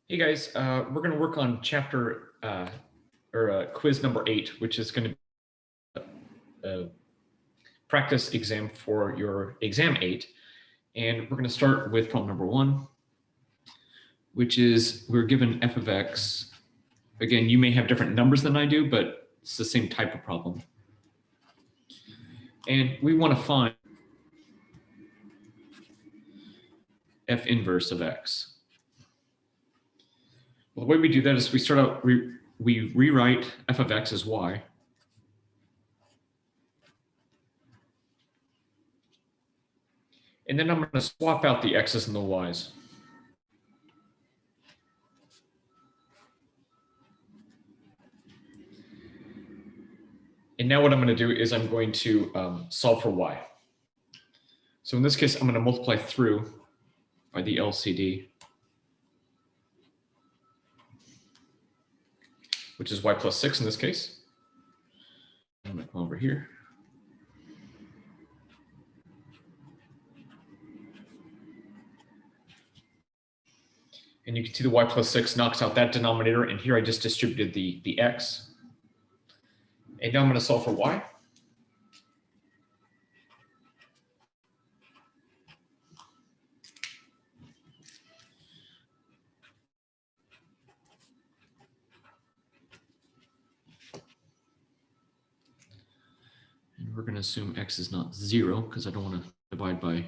Hey guys, we're going to work on quiz number 8, which is going to be a practice exam for your exam 8. And we're going to start with problem number 1, which is we're given f of x. Again, you may have different numbers than I do, but it's the same type of problem. And we want to find f inverse of x. Well, the way we do that is we start out, we rewrite f of x as y. And then I'm going to swap out the x's and the y's. And now what I'm going to do is I'm going to solve for y. So in this case, I'm going to multiply through by the LCD, which is y plus 6 in this case. I'm going to come over here. And you can see the y plus 6 knocks out that denominator. And here I just distributed the x. And now I'm going to solve for y. And we're going to assume x is not 0 because I don't want to divide by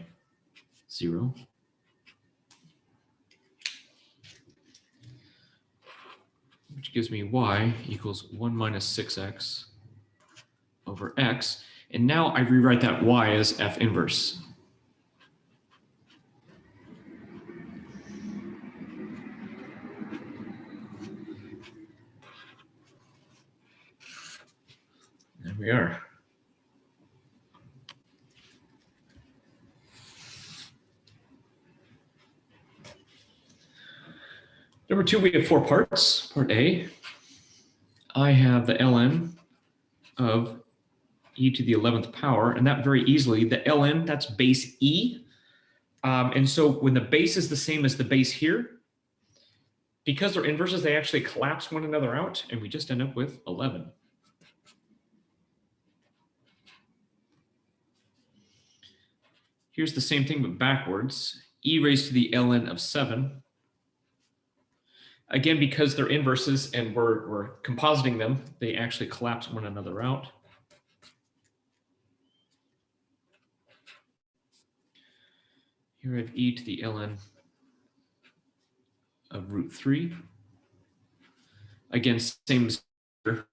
0. Which gives me y equals 1 minus 6x over x. And now I rewrite that y as f inverse. There we are. Number 2, we have 4 parts. Part A, I have the ln of e to the 11th power, and that very easily, the ln, that's base e. And so when the base is the same as the base here, because they're inverses, they actually collapse one another out, and we just end up with 11. Here's the same thing, but backwards. E raised to the ln of 7. Again, because they're inverses and we're compositing them, they actually collapse one another out. Here I have e to the ln of root 3. Again, same as here.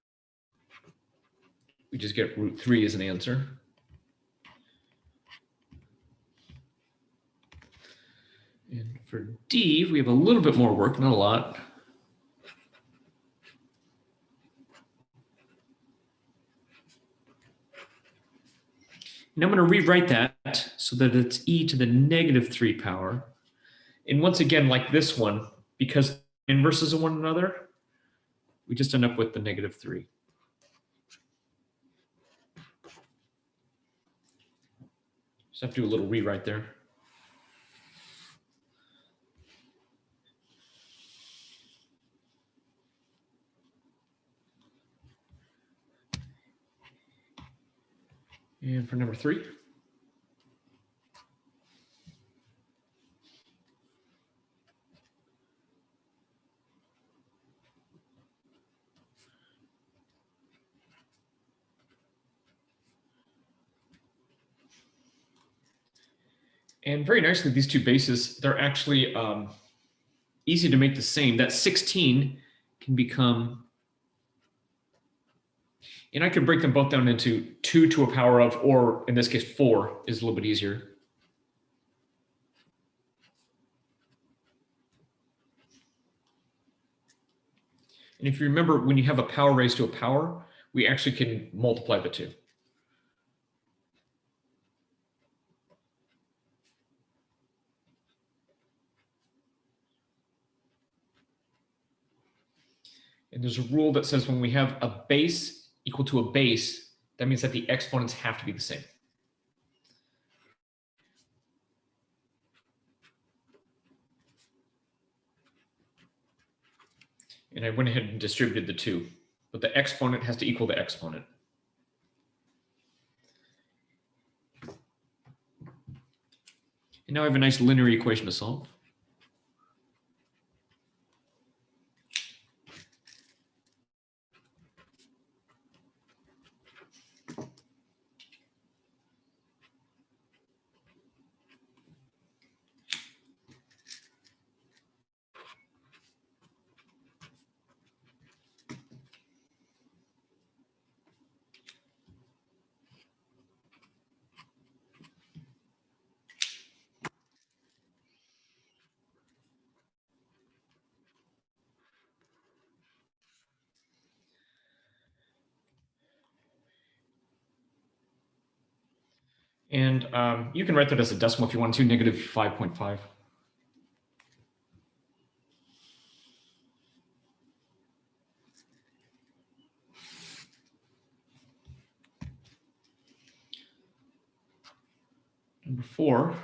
We just get root 3 as an answer. And for D, we have a little bit more work, not a lot. And I'm going to rewrite that so that it's e to the negative 3 power. And once again, like this one, because inverses of one another, we just end up with the negative 3. Just have to do a little rewrite there. And for number 3, and very nicely, these two bases, they're actually easy to make the same. That 16 can become, and I could break them both down into 2 to a power of, or in this case, 4 is a little bit easier. And if you remember, when you have a power raised to a power, we actually can multiply the 2. And there's a rule that says when we have a base equal to a base, that means that the exponents have to be the same. And I went ahead and distributed the 2. But the exponent has to equal the exponent. And now I have a nice linear equation to solve. And you can write that as a decimal if you want to, negative 5.5. Number 4.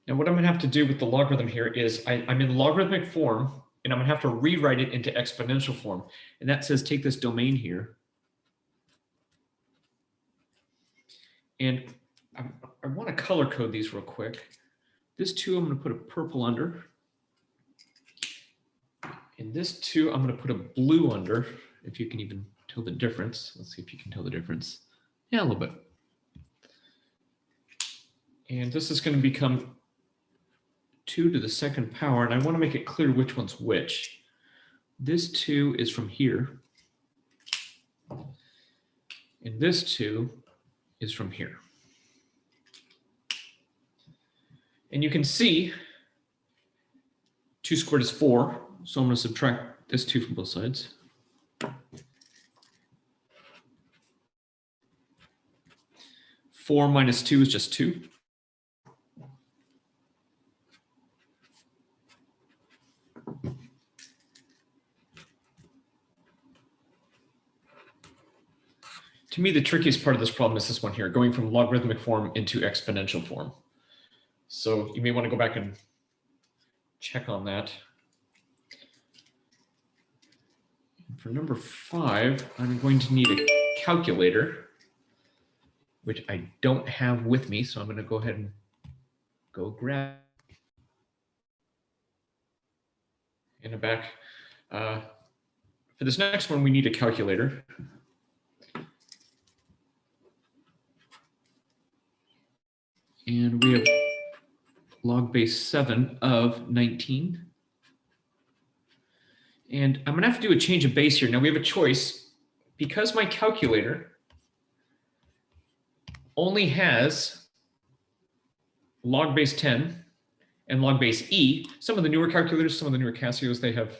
Now what I'm going to have to do with the logarithm here is I'm in logarithmic form, and I'm going to have to rewrite it into exponential form. And that says take this domain here. And I want to color code these real quick. This 2, I'm going to put a purple under. And this 2, I'm going to put a blue under, if you can even tell the difference. Let's see if you can tell the difference. Yeah, a little bit. And this is going to become 2 to the 2nd power, and I want to make it clear which one's which. This 2 is from here, and this 2 is from here. And you can see 2 squared is 4, so I'm going to subtract this 2 from both sides. Four minus 2 is just 2. To me, the trickiest part of this problem is this one here, going from logarithmic form into exponential form. So you may want to go back and check on that. And for number 5, I'm going to need a calculator, which I don't have with me. So I'm going to go ahead and go grab in the back. For this next one, we need a calculator. And we have log base 7 of 19. And I'm going to have to do a change of base here. Now we have a choice. Because my calculator only has log base 10 and log base E, some of the newer calculators, some of the newer Casios, they have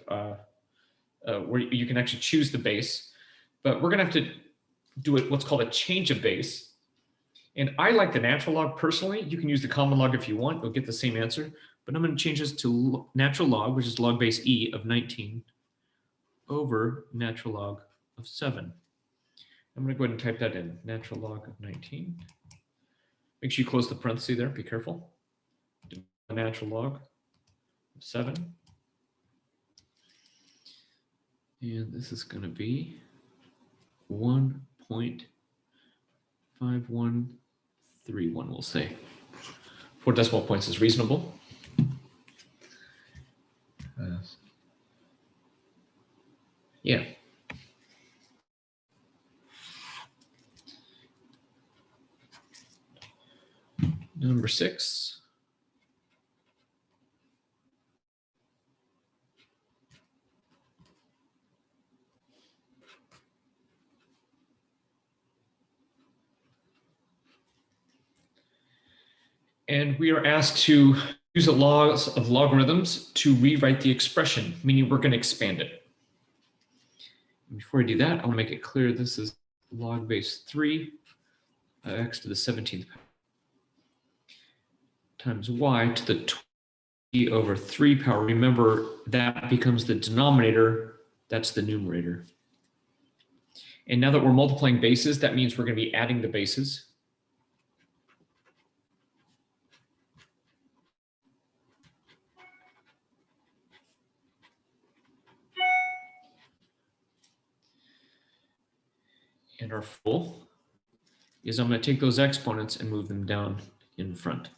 where you can actually choose the base. But we're going to have to do what's called a change of base. And I like the natural log personally. You can use the common log if you want. You'll get the same answer. But I'm going to change this to natural log, which is log base E of 19 over natural log of 7. I'm going to go ahead and type that in, natural log of 19. Make sure you close the parenthesis there. Be careful. Natural log of 7. And this is going to be 1.5131, we'll say. 4 decimal points is reasonable. Yeah. Number 6. And we are asked to use the laws of logarithms to rewrite the expression, meaning we're going to expand it. And before I do that, I want to make it clear this is log base 3 x to the 17th power times y to the 20 over 3 power. Remember, that becomes the denominator. That's the numerator. And now that we're multiplying bases, that means we're going to be adding the bases. And our full is I'm going to take those exponents and move them down in front.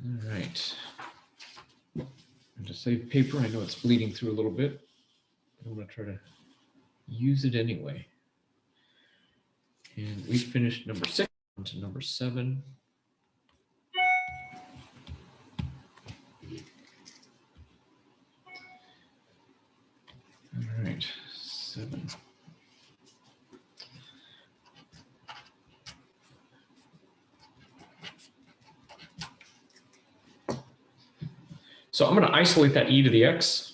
All right. And to save paper, I know it's bleeding through a little bit. I'm going to try to use it anyway. And we finished number 6 on to number 7. All right, 7. So I'm going to isolate that e to the x.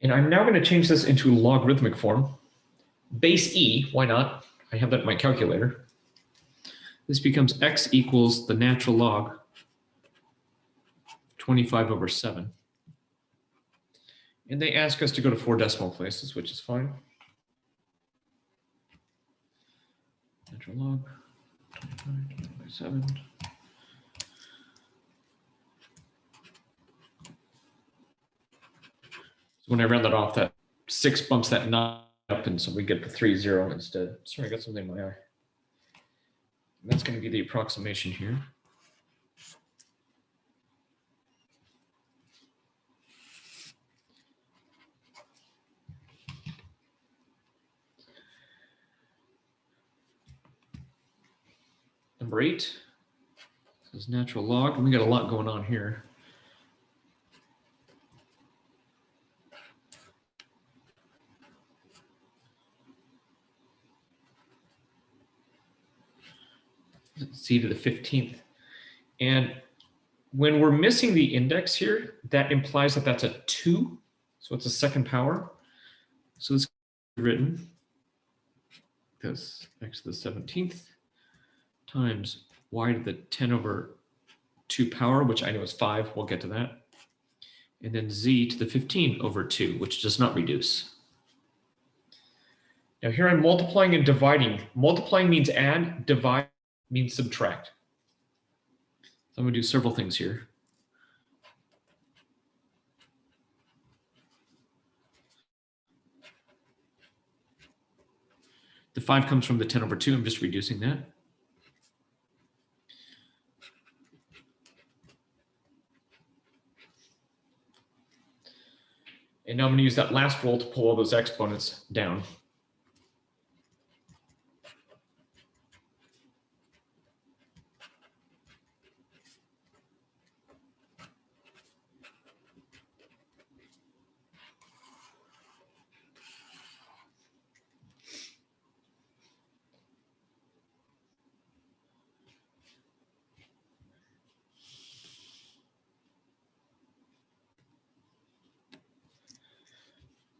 And I'm now going to change this into logarithmic form. Base e, why not? I have that in my calculator. This becomes x equals the natural log 25/7. And they ask us to go to 4 decimal places, which is fine. Natural log 25/7. So when I round that off, that 6 bumps that 9 up, and so we get the 3/0 instead. Sorry, I got something in my eye. And that's going to be the approximation here. Number 8 is natural log, and we got a lot going on here. C to the 15th. And when we're missing the index here, that implies that that's a 2. So it's a second power. So this is written as x to the 17th times y to the 10/2 power, which I know is 5. We'll get to that. And then z to the 15/2, which does not reduce. Now here I'm multiplying and dividing. Multiplying means add, divide means subtract. So I'm going to do several things here. The 5 comes from the 10/2. I'm just reducing that. And now I'm going to use that last roll to pull all those exponents down.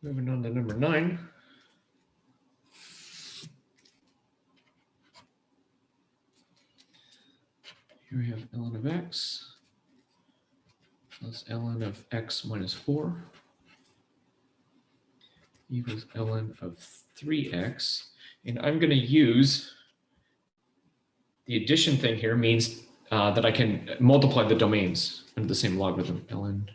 Moving on to number 9. Here we have ln of x plus ln of x minus 4 equals ln of 3x. And I'm going to use the addition thing here means that I can multiply the domains under the same logarithm, ln.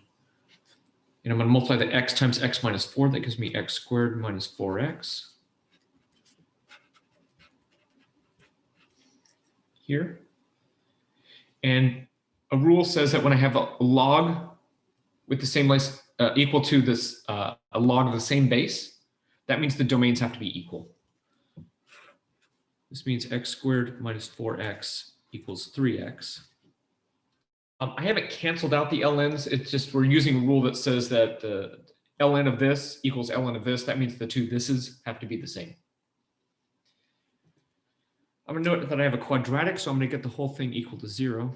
And I'm going to multiply the x times x minus 4. That gives me x squared minus 4x. Here. And a rule says that when I have a log with the same equal to this a log of the same base, that means the domains have to be equal. This means x squared minus 4x equals 3x. I haven't canceled out the ln's. It's just we're using a rule that says that ln of this equals ln of this. That means the two thises have to be the same. I'm going to note that I have a quadratic, so I'm going to get the whole thing equal to 0.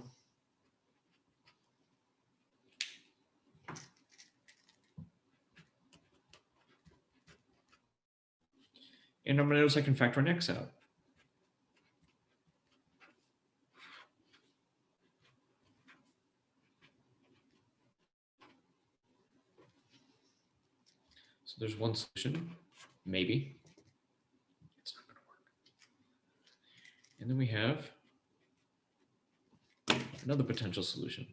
And I'm going to notice I can factor an x out. So there's one solution, maybe. It's not going to work. And then we have another potential solution.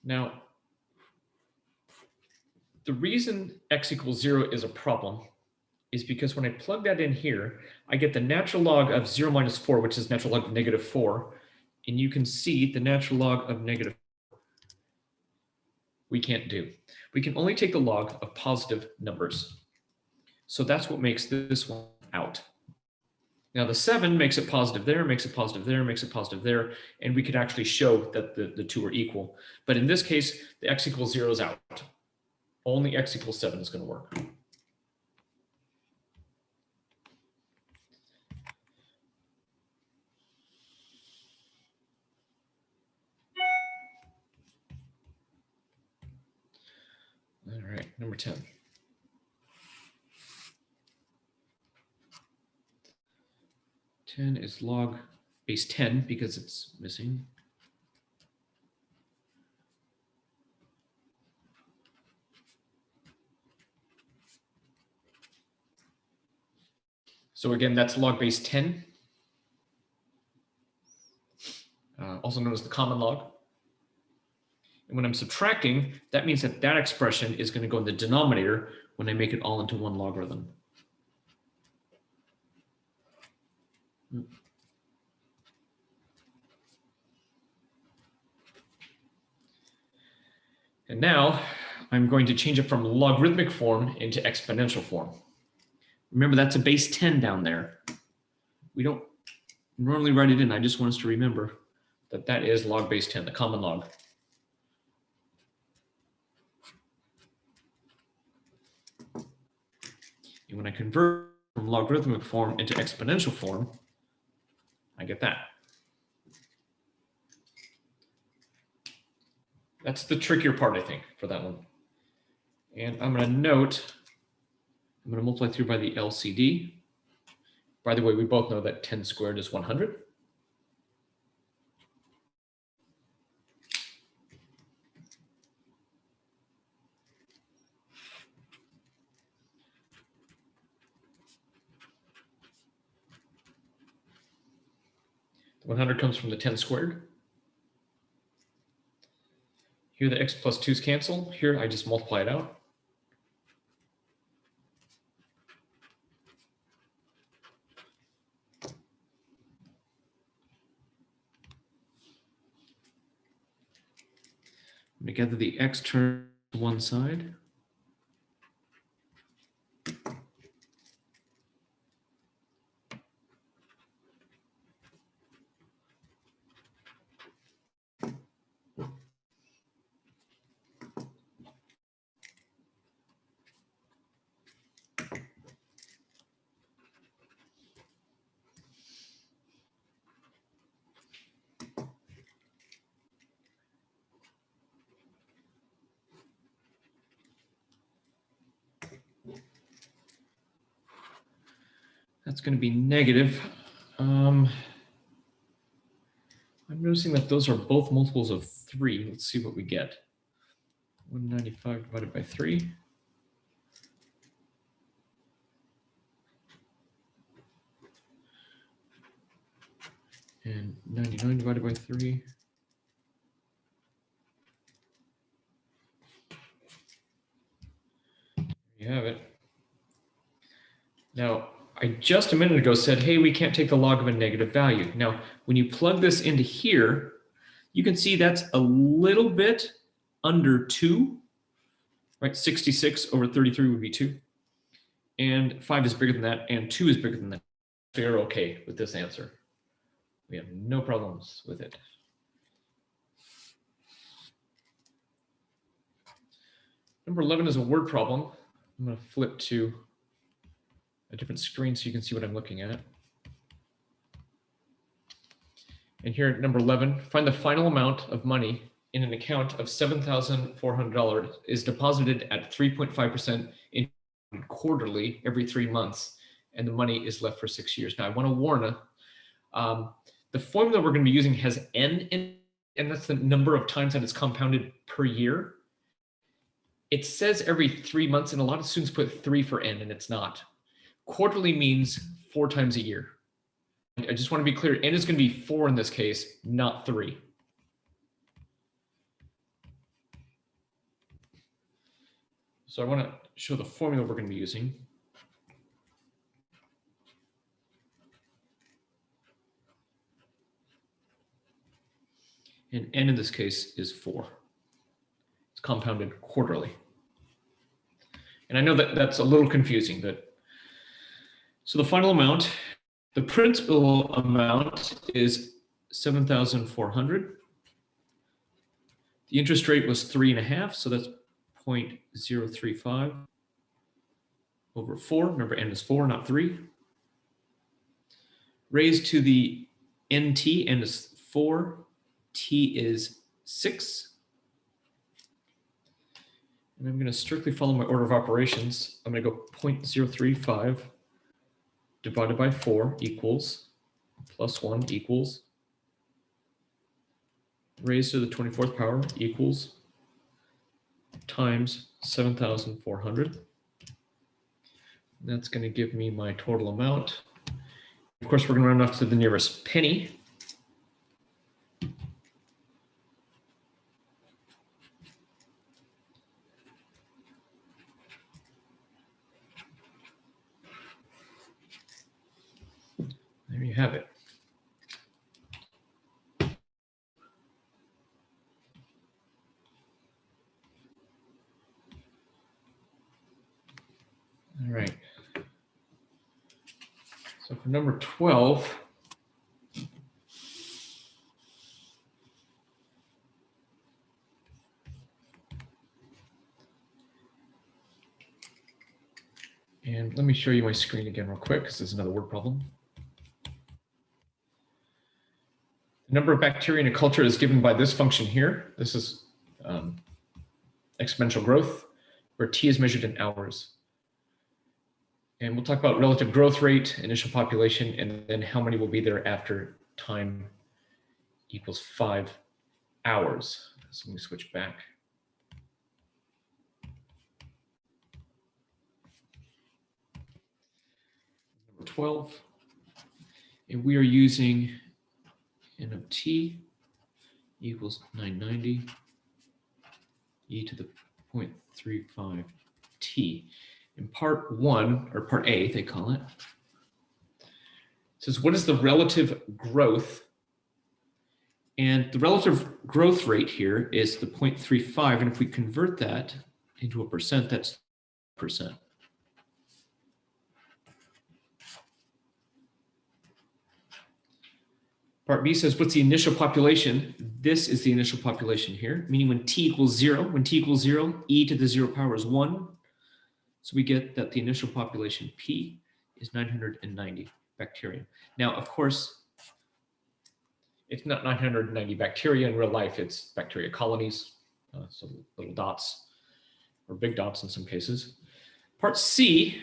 Now, the reason x equals 0 is a problem is because when I plug that in here, I get the natural log of 0 minus 4, which is natural log of negative 4. And you can see the natural log of negative 4 we can't do. We can only take the log of positive numbers. So that's what makes this one out. Now the 7 makes it positive there, makes it positive there, makes it positive there, and we could actually show that the two are equal. But in this case, the x equals 0 is out. Only x equals 7 is going to work. All right, number 10. Is log base 10 because it's missing. So again, that's log base 10, also known as the common log. And when I'm subtracting, that means that that expression is going to go in the denominator when I make it all into one logarithm. And now I'm going to change it from logarithmic form into exponential form. Remember, that's a base 10 down there. We don't normally write it in. I just want us to remember that that is log base 10, the common log. And when I convert from logarithmic form into exponential form, I get that. That's the trickier part, I think, for that one. And I'm going to note, I'm going to multiply through by the LCD. By the way, we both know that 10 squared is 100. The 100 comes from the 10 squared. Here the x plus 2's cancel. Here I just multiply it out. Together the x turns to one side. That's going to be negative. I'm noticing that those are both multiples of 3. Let's see what we get. 195 divided by 3. And 99 divided by 3. You have it. Now, I just a minute ago said, hey, we can't take the log of a negative value. Now, when you plug this into here, you can see that's a little bit under 2, right? 66 over 33 would be 2. And 5 is bigger than that, and 2 is bigger than that. So you're okay with this answer. We have no problems with it. Number 11 is a word problem. I'm going to flip to a different screen so you can see what I'm looking at. And here at number 11, find the final amount of money in an account of $7,400 is deposited at 3.5% in quarterly every 3 months, and the money is left for 6 years. Now, I want to warn the formula we're going to be using has n in it, and that's the number of times that it's compounded per year. It says every 3 months, and a lot of students put 3 for n, and it's not. Quarterly means 4 times a year. I just want to be clear, n is going to be 4 in this case, not 3. So I want to show the formula we're going to be using. And n in this case is 4. It's compounded quarterly. And I know that that's a little confusing, but so the final amount, the principal amount is 7,400. The interest rate was 3.5, so that's 0.035 over 4. Remember, n is 4, not 3. Raised to the nt, n is 4, t is 6. And I'm going to strictly follow my order of operations. I'm going to go 0.035 divided by 4 equals plus 1 equals raised to the 24th power equals times 7,400. That's going to give me my total amount. Of course, we're going to round off to the nearest penny. There you have it. All right. So for number 12, and let me show you my screen again real quick because this is another word problem. The number of bacteria in a culture is given by this function here. This is exponential growth, where t is measured in hours. And we'll talk about relative growth rate, initial population, and then how many will be there after time equals 5 hours. So let me switch back. Number 12, and we are using n of t equals 990 e to the 0.35 t. In part 1, or part A, they call it, says what is the relative growth? And the relative growth rate here is the 0.35. And if we convert that into a percent, that's percent. Part B says, what's the initial population? This is the initial population here, meaning when t equals 0, e to the 0 power is 1. So we get that the initial population P is 990 bacteria. Now, of course, it's not 990 bacteria in real life, it's bacteria colonies, so little dots, or big dots in some cases. Part C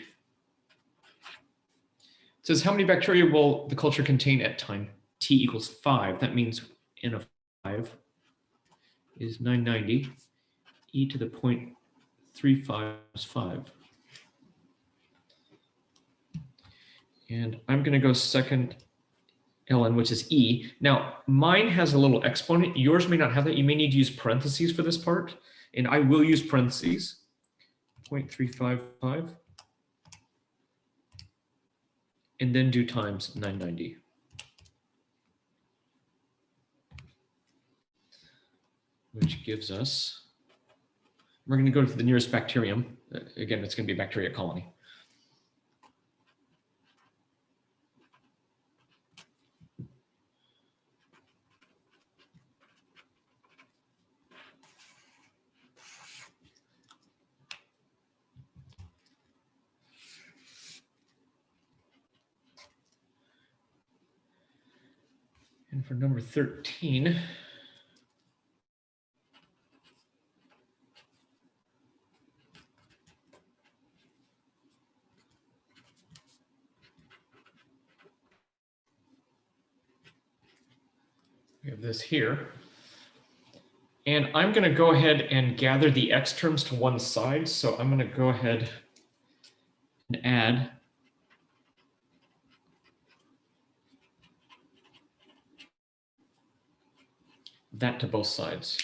says how many bacteria will the culture contain at time t equals 5. That means n of 5 is 990 e to the 0.35 is 5. And I'm going to go second ln, which is e. Now, mine has a little exponent. Yours may not have that. You may need to use parentheses for this part. And I will use parentheses, 0.355, and then do times 990. Which gives us, we're going to go to the nearest bacterium. Again, it's going to be a bacteria colony. And for number 13, we have this here. And I'm going to go ahead and gather the x terms to one side. So I'm going to go ahead and add that to both sides.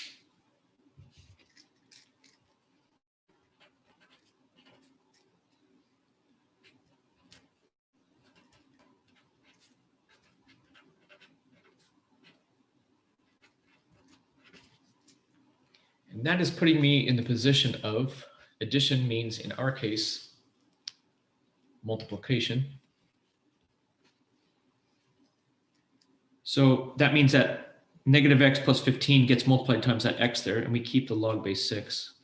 And that is putting me in the position of addition means, in our case, multiplication. So that means that negative x plus 15 gets multiplied times that x there, and we keep the log base 6.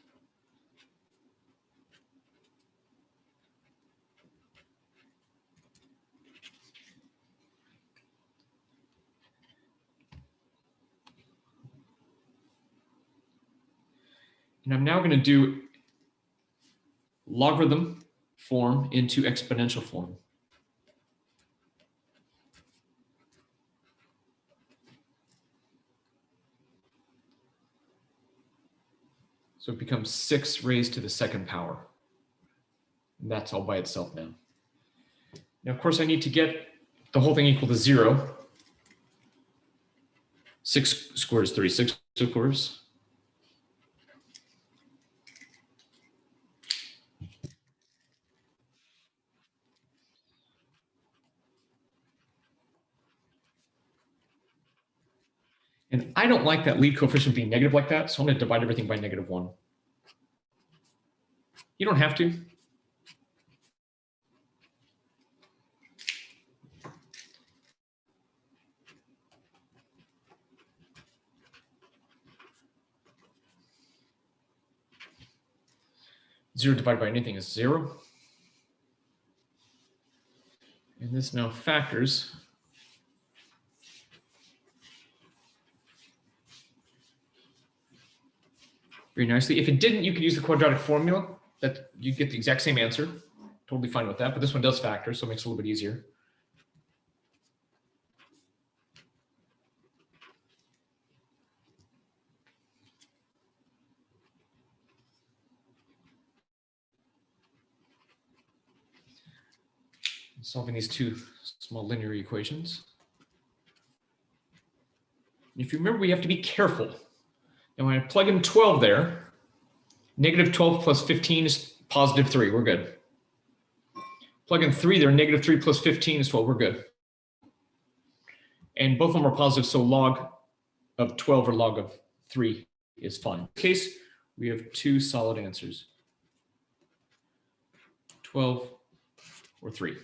And I'm now going to do logarithm form into exponential form. So it becomes 6 raised to the second power. And that's all by itself now. Now, of course, I need to get the whole thing equal to 0. 6 squared is 36, of course. And I don't like that lead coefficient being negative like that, so I'm going to divide everything by -1. You don't have to. Zero divided by anything is 0. And this now factors very nicely. If it didn't, you could use the quadratic formula. That you get the exact same answer. Totally fine with that, but this one does factor, so it makes it a little bit easier. Solving these two small linear equations. If you remember, we have to be careful. And when I plug in 12 there, negative 12 plus 15 is positive 3. We're good. Plug in 3 there, negative 3 plus 15 is 12. We're good. And both of them are positive, so log of 12 or log of 3 is fine. In this case, we have two solid answers, 12 or 3.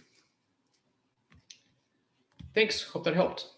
Thanks. Hope that helped.